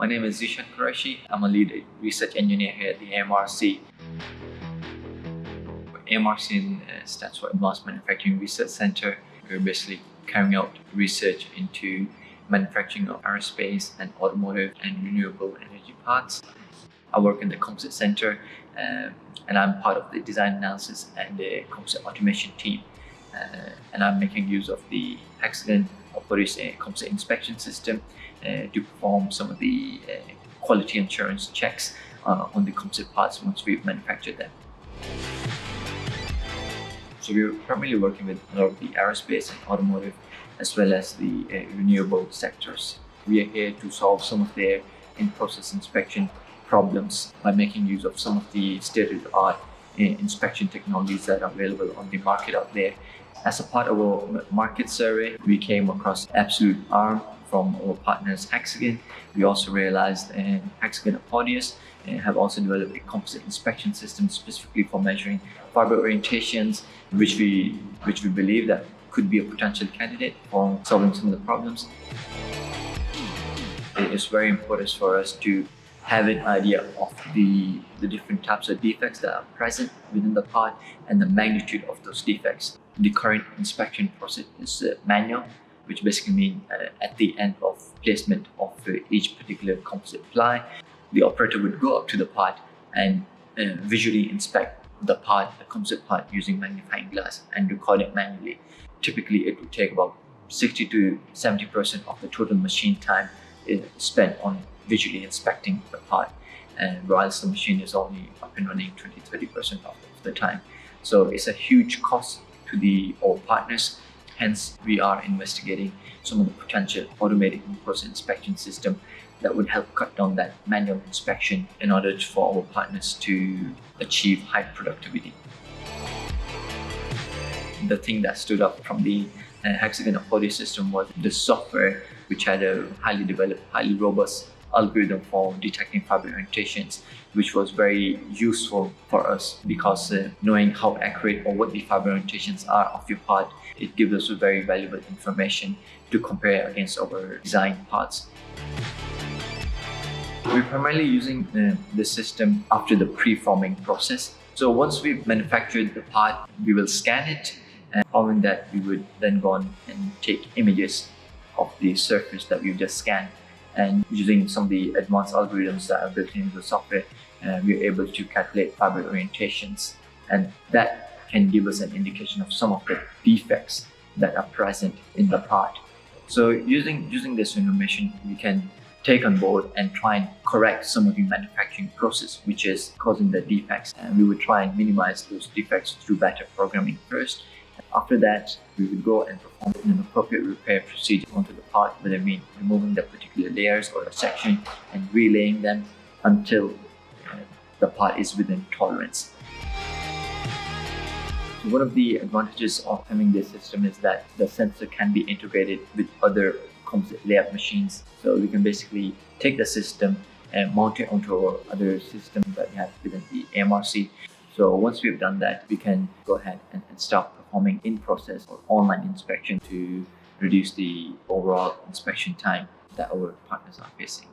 My name is Zeeshan Qureshi. I'm a lead research engineer here at the AMRC. AMRC stands for Advanced Manufacturing Research Center. We're basically carrying out research into manufacturing of aerospace and automotive and renewable energy parts. I work in the composite center and I'm part of the design analysis and the composite automation team. And I'm making use of the Hexagon composite inspection system to perform some of the quality assurance checks on the composite parts once we've manufactured them. So we're primarily working with a lot of the aerospace and automotive as well as the renewable sectors. We are here to solve some of their in-process inspection problems by making use of some of the state-of-the-art inspection technologies that are available on the market out there. As a part of our market survey, we came across absolute arm from our partners Hexagon. We also realized Hexagon have also developed a composite inspection system specifically for measuring fiber orientations, which we believe that could be a potential candidate for solving some of the problems. It is very important for us to have an idea of the different types of defects that are present within the part and the magnitude of those defects. The current inspection process is manual, which basically means at the end of placement of each particular composite ply, the operator would go up to the part and visually inspect the composite part using magnifying glass and record it manually. Typically, it would take about 60 to 70% of the total machine time spent on visually inspecting the part, and whilst the machine is only up and running 20-30% of the time. So it's a huge cost to our partners. Hence, we are investigating some of the potential automated in-process inspection system that would help cut down that manual inspection in order for our partners to achieve high productivity. The thing that stood up from the Hexagon system was the software, which had a highly developed, highly robust algorithm for detecting fiber orientations, which was very useful for us because knowing how accurate or what the fiber orientations are of your part, it gives us very valuable information to compare against our design parts. We're primarily using the system after the pre-forming process. So once we've manufactured the part, we will scan it, and following that, we would then go on and take images of the surface that we've just scanned. And using some of the advanced algorithms that are built into the software, we're able to calculate fiber orientations, and that can give us an indication of some of the defects that are present in the part. So using this information, we can take on board and try and correct some of the manufacturing process which is causing the defects, and we would try and minimize those defects through better programming first. After that, we would go and perform an appropriate repair procedure onto the part, whether it means removing the particular layers or a section and relaying them until the part is within tolerance. So one of the advantages of having this system is that the sensor can be integrated with other composite layout machines. So we can basically take the system and mount it onto our other systems that we have within the AMRC. So once we've done that, we can go ahead and start performing in-process or online inspection to reduce the overall inspection time that our partners are facing.